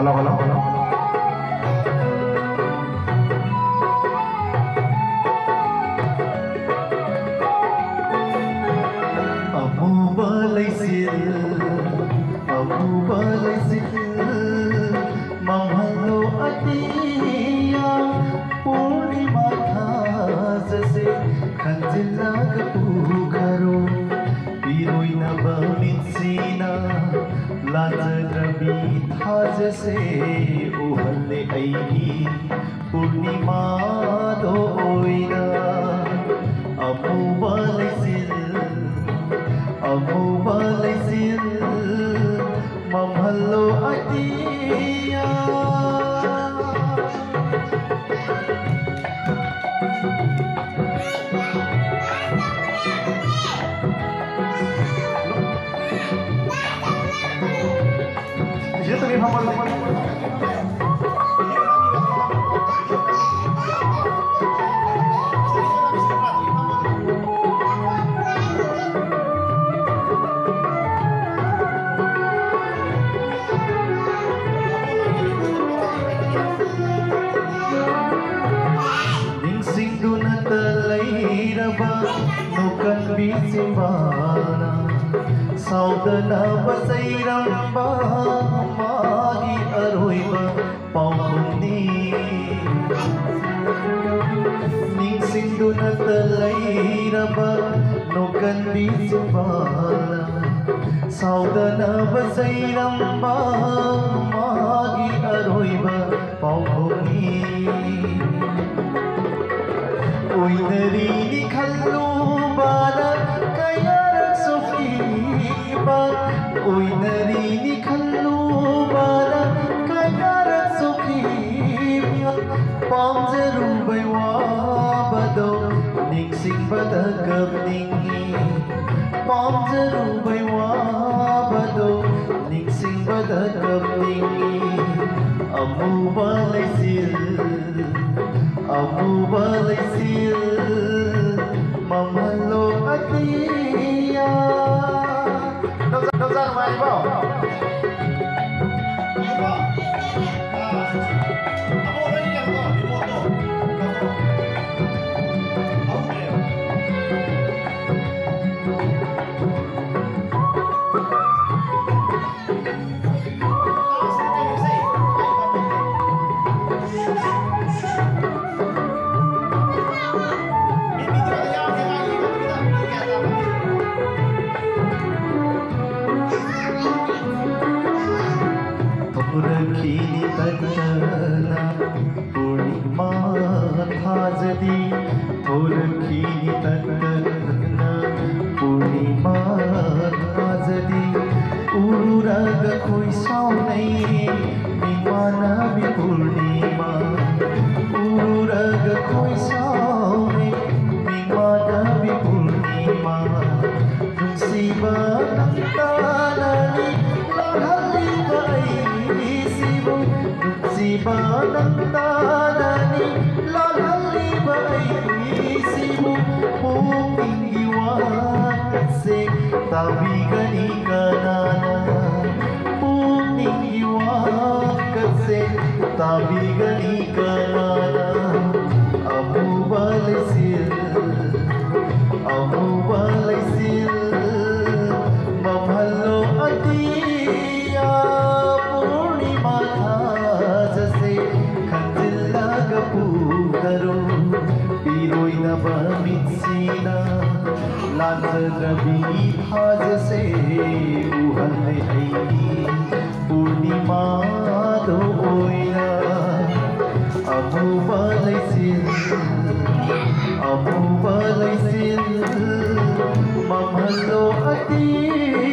Halo, halo, halo. Amu balai sil mamhalo atiya purnima khas se khanjila kapu kharo piroi na bamitsina लाजरबी थाज से उहले आईगी पूर्णिमा दो ओइना अमु बाले सिल ममहलो Atiya Itu ni hamil. Ningsing duna talai raba nukan bisibana saudana basairam magi aroiba paumni ningsing duna talai raba nukan bisibana saudana basairam magi aroiba paumni oinari ni khallu bana kayarak sofiba oinari ni khallu bana kayarak sofiba pamjaru baiwa bado ningsing bada kapningi pamjaru baiwa bado ningsing bada kapningi amu balai sil mamalo atiya Nozan mai bao Kini tadana purnima thajadi kini tadana purnima thajadi ururaga koi saunai nimana bi purnima ururaga koi saunai nimana bi purnima nungsiba nantanani lalhali bai Sibanandani lalali bai sibu mungkin iwan se tabi gani kanana mungkin iwan se tabi gani kanana amu balai sil mamhalo atiya purnima karo piroi na bamitsina लाजरबी थाज से उहले आईगी पूर्णिमा दो ओइना Abu balai sil mamhalo ati